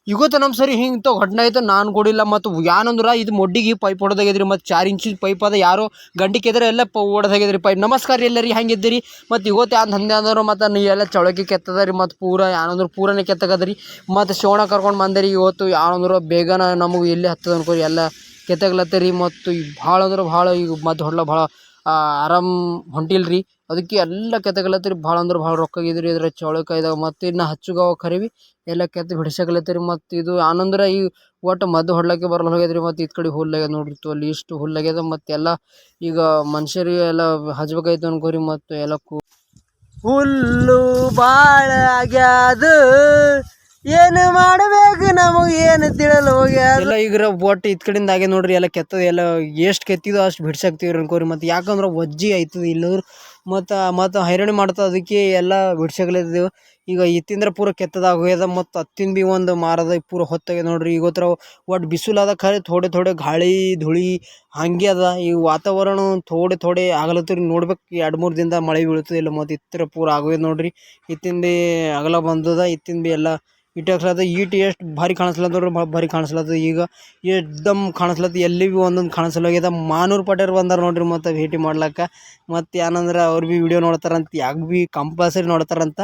ಇವತ್ತು ನಮ್ಮ ಸರಿ ಹಿಂಗೆ ಘಟನೆ ಆಯ್ತು ನಾನು ಕೊಡಿಲ್ಲ ಮತ್ತು ಏನಂದ್ರೆ ಇದು ಮೊಡ್ಡಿಗೆ ಪೈಪ್ ಹೊಡೆದಾಗಿದ್ರಿ ಮತ್ತು 4 ಇಂಚಿನ ಪೈಪ್ ಅದ ಯಾರೋ ಗಂಟಿಗೆ ಎದ್ರೆ ಎಲ್ಲ ಹೊಡೆದಾಗಿದ್ರಿ ಪೈಪ್. ನಮಸ್ಕಾರ ಎಲ್ಲರಿ ಹೆಂಗಿದ್ದೀರಿ ಮತ್ತು ಇವತ್ತು ಯಾರು ದಂಧೆ ಅಂದರು ಮತ್ತು ನೀವೆಲ್ಲ ಚೌಳಕಿ ಕೆತ್ತದ ರೀ ಮತ್ತು ಪೂರ ಏನಂದ್ರೆ ಪೂರನೇ ಕೆತ್ತಗದ್ರಿ ಮತ್ತು ಶಿವಣ ಕರ್ಕೊಂಡು ಬಂದಿರಿ. ಇವತ್ತು ಏನಂದ್ರೆ ಬೇಗನ ನಮಗೆ ಎಲ್ಲಿ ಹತ್ತದ ಅನ್ಕೋರಿ ಎಲ್ಲ ಕೆತ್ತಗ್ಲತ್ತರಿ ಮತ್ತು ಈಗ ಭಾಳ ಅಂದ್ರೆ ಭಾಳ ಈಗ ಮತ್ತು ಹೊಡ್ಲ ಭಾಳ ಆರಾಮ್ ಹೊಂಟಿಲ್ರಿ ಅದಕ್ಕೆ ಎಲ್ಲ ಕೆತ್ತಗಲತ್ತರಿ. ಭಾಳ ಅಂದ್ರೆ ಭಾಳ ರೊಕ್ಕಾಗಿದ್ರಿ ಇದ್ರ ಚೌಳಿಕಾಯ್ದಾಗ ಮತ್ತು ಇನ್ನು ಹಚ್ಚುಗಾವ ಖರೀವಿ ಎಲ್ಲ ಕೆತ್ತ ಬಿಡಿಸಕಲತ್ತರಿ. ಮತ್ತು ಇದು ಆನಂದ್ರ ಈ ಒಟ್ಟು ಮದ್ದು ಹೊಡ್ಲಕ್ಕೆ ಬರಲ್ಲ ಹೋಗ್ಯದ್ರಿ ಮತ್ತು ಇದ್ ಕಡೆ ಹುಲ್ಲಾಗ್ಯದ ನೋಡ್ರಿ ಅಲ್ಲಿ ಇಷ್ಟು ಹುಲ್ಲಾಗ್ಯದ ಮತ್ತು ಎಲ್ಲ ಈಗ ಮನುಷ್ಯರಿಗೆ ಎಲ್ಲ ಹಚ್ಬೇಕಾಯ್ತು ಅನ್ಕೋರಿ. ಮತ್ತು ಎಲ್ಲ ಹುಲ್ಲು ಭಾಳ ಆಗ್ಯಾದ ಏನು ಮಾಡಬೇಕು ನಮಗೆ ಏನು ತಿಳಲು ಹೋಗ್ಯಾದ ಎಲ್ಲ ಈಗ ಒಟ್ಟು ಇದ್ ಕಡೆಯಿಂದ ಹಾಗೆ ನೋಡ್ರಿ ಎಲ್ಲ ಕೆತ್ತದ ಎಲ್ಲ ಎಷ್ಟು ಕೆತ್ತಿದೋ ಅಷ್ಟು ಬಿಡ್ಸಾಕ್ತಿವ್ರಿ ಅನ್ಕೋರಿ. ಮತ್ತು ಯಾಕಂದ್ರೆ ವಜ್ಜಿ ಆಯ್ತದ ಇಲ್ಲದ್ರು ಮತ್ತು ಹೈರಾಣಿ ಮಾಡ್ತದೆ ಅದಕ್ಕೆ ಎಲ್ಲ ಬಿಡ್ಸಾಕ್ಲತ್ತಿದ್ದೆವು. ಈಗ ಇತ್ತಿಂದ್ರೆ ಪೂರ ಕೆತ್ತದಾಗ ಹೋಗ್ಯದ ಮತ್ತು ಹತ್ತಿನ ಭೀ ಒಂದು ಮಾರದ ಪೂರ ಹೊತ್ತಾಗ ನೋಡ್ರಿ. ಇವತ್ತರ ಒಟ್ಟು ಬಿಸಿಲಾದ ಖರೆ ಥೋಡೆ ಗಾಳಿ ಧೂಳಿ ಹಂಗೆ ಅದ. ಈ ವಾತಾವರಣ ಥೋಡೆ ಆಗಲತ್ತರಿ ನೋಡ್ಬೇಕು 2-3 ದಿನದ ಮಳೆ ಬೀಳ್ತದೆ ಇಲ್ಲ ಮತ್ತು ಇತ್ತರ ಪೂರ ಆಗೋಯ್ದು ನೋಡ್ರಿ. ಇತ್ತಿಂದ ಅಗಲ ಬಂದದ ಇತ್ತಿಂದ ಭೀ ಎಲ್ಲ ಇಟ್ಟಾಕ್ಲತ್ತ ಈಟ್ ಎಷ್ಟು ಭಾರಿ ಕಾಣಿಸ್ಲತ್ತ ನೋಡ್ರಿ ಭಾಳ ಭಾರಿ ಕಾಣಿಸ್ಲತ್ತದ. ಈಗ ಎಕ್ದಮ್ ಕಾಣಿಸ್ಲತ್ತ ಎಲ್ಲಿ ಭೀ ಒಂದೊಂದು ಕಾಣಿಸಲ್ಲಾಗ್ಯದ. ಮಾನೂರು ಪಟೇಲ್ ಬಂದಾರ ನೋಡ್ರಿ ಮತ್ತು ಭೇಟಿ ಮಾಡ್ಲಕ್ಕ. ಮತ್ತು ಏನಂದ್ರೆ ಅವ್ರು ಭೀ ವಿಡಿಯೋ ನೋಡ್ತಾರಂತ ಯಾಕೆ ಭೀ ಕಂಪಲ್ಸರಿ ನೋಡ್ತಾರಂತ.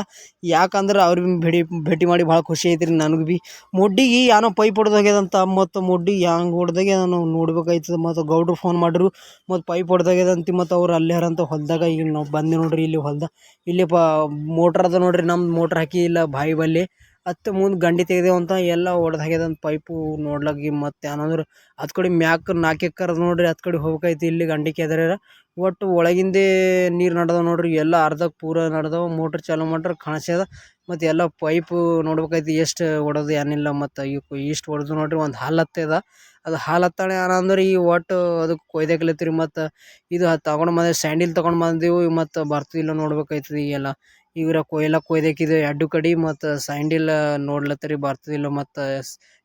ಯಾಕಂದ್ರೆ ಅವ್ರು ಭೀ ಭೇಟಿ ಮಾಡಿ ಭಾಳ ಖುಷಿ ಐತ್ರಿ ನನಗೆ ಭೀ. ಮೊಡ್ಡಿಗೆ ಏನೋ ಪೈಪ್ ಹೊಡೆದೋಗ್ಯದಂತ ಮತ್ತು ಮೊಡ್ಡಿ ಹ್ಯಾಂಗೆ ಹೊಡೆದಾಗೆ ನಾವು ನೋಡ್ಬೇಕಾಯ್ತದ. ಮತ್ತು ಗೌಡ್ರು ಫೋನ್ ಮಾಡ್ರು ಮತ್ತು ಪೈಪ್ ಹೊಡೆದಾಗ್ಯದಂತ ಮತ್ತು ಅವ್ರು ಅಲ್ಲೇ ಹರಂತ ಹೊಲದಾಗ. ಈಗ ನಾವು ಬಂದೆ ನೋಡ್ರಿ ಇಲ್ಲಿ ಹೊಲ್ದ ಇಲ್ಲಿ ಮೋಟ್ರ್ ಅದ ನೋಡ್ರಿ ನಮ್ದು ಮೋಟ್ರ್ ಹಾಕಿ ಇಲ್ಲ ಬಾವಿ ಬಲ್ಲಿ ಹತ್ತು ಮುಂದೆ ಗಂಡಿ ತೆಗ್ದೇವಂತ ಎಲ್ಲ ಒಡೆದಾಗ್ಯದಂತ ಪೈಪು ನೋಡ್ಲಾಗಿ. ಮತ್ತು ಏನಂದ್ರೆ ಹತ್ತು ಕಡೆ ಮ್ಯಾಕ್ 4 ಎಕರೆ ನೋಡ್ರಿ ಹತ್ತು ಕಡೆ ಹೋಗ್ಬೇಕಾಯ್ತು ಇಲ್ಲಿ ಗಂಡಿಗೆ ಎದರ ಒಟ್ಟು ಒಳಗಿಂದೇ ನೀರು ನಡ್ದವ ನೋಡ್ರಿ. ಎಲ್ಲ ಅರ್ಧಕ್ಕೆ ಪೂರ ನಡ್ದವ ಮೋಟ್ರ್ ಚಾಲು ಮಾಡ್ರೆ ಕಾಣಿಸ್ಯದ. ಮತ್ತು ಎಲ್ಲ ಪೈಪು ನೋಡ್ಬೇಕಾಯ್ತು ಎಷ್ಟು ಹೊಡೆದು ಏನಿಲ್ಲ. ಮತ್ತು ಇಷ್ಟು ಹೊಡೆದು ನೋಡ್ರಿ ಒಂದು ಹತ್ತದ ಅದು ಹತ್ತಾಳೆ ಏನಂದ್ರೆ ಈ ಒಟ್ಟು ಅದಕ್ಕೆ ಕೊಯ್ದಾಕ್ಲತ್ತೀರಿ. ಮತ್ತು ಇದು ತಗೊಂಡು ಬಂದೆ ಸ್ಯಾಂಡಿಲ್ ತೊಗೊಂಡು ಬಂದೆವು ಮತ್ತು ಬರ್ತಿಲ್ಲ ನೋಡ್ಬೇಕಾಯ್ತದೆ. ಈಗೆಲ್ಲ ಇವ್ರ ಕೊಯ್ದಾಕಿದ್ದು 2 ಕಡೆ ಮತ್ತು ಸ್ಯಾಂಡಿಲ್ ನೋಡ್ಲತ್ತರಿ ಬರ್ತದಿಲ್ಲ. ಮತ್ತು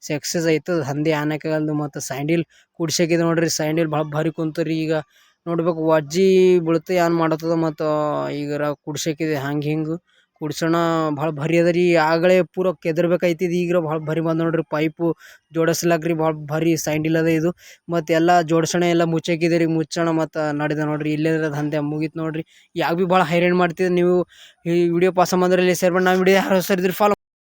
ಸಕ್ಸಸ್ ಆಯ್ತು ಹಂದಿ ಆನಕಾಗಲ್ದು ಮತ್ತು ಸ್ಯಾಂಡಿಲ್ ಕುಡ್ಸಕಿದೆ ನೋಡ್ರಿ. ಸ್ಯಾಂಡಿಲ್ ಭಾಳ ಭಾರಿ ಕುಂತರಿ ಈಗ ನೋಡ್ಬೇಕು ವಜ್ಜಿ ಬೀಳುತ್ತೆ ಏನು ಮಾಡತ್ತದ. ಮತ್ತು ಈಗ ಕುಡ್ಸಕಿದೆ ಹಿಂಗೆ ಕುಡ್ಸೋಣ ಭಾಳ ಭಾರಿ ಅದ ರೀ. ಆಗಲೇ ಪೂರ ಕೆದರ್ಬೇಕಾಯ್ತಿದ್ದು ಈಗ ಭಾಳ ಭಾರಿ ಬಂದು ನೋಡ್ರಿ ಪೈಪು ಜೋಡಿಸ್ಲಾಕ್ರಿ ಭಾಳ ಭಾರಿ ಸ್ಯಾಂಡಿಲ್ ಅದ ಇದು. ಮತ್ತು ಎಲ್ಲ ಜೋಡ್ಸೋಣ ಎಲ್ಲ ಮುಚ್ಚಾಕಿದೆ ರೀ ಮುಚ್ಚೋಣ ಮತ್ತು ನಡೆದ ನೋಡ್ರಿ ಇಲ್ಲೇ ದಂಧೆ ಮುಗೀತು ನೋಡ್ರಿ. ಯಾಕೆ ಭೀ ಭಾಳ ಹೈರಾಣ ಮಾಡ್ತಿದ್ದು ನೀವು. ಈ ವಿಡಿಯೋ ಪಾಸ್ ಬಂದ್ರೆ ಇಲ್ಲಿ ಸೇರ್ಕೊಂಡು ನಾವು ವಿಡಿಯೋ ಯಾರು ಹೊಸರಿದ್ರೆ ಫಾಲೋ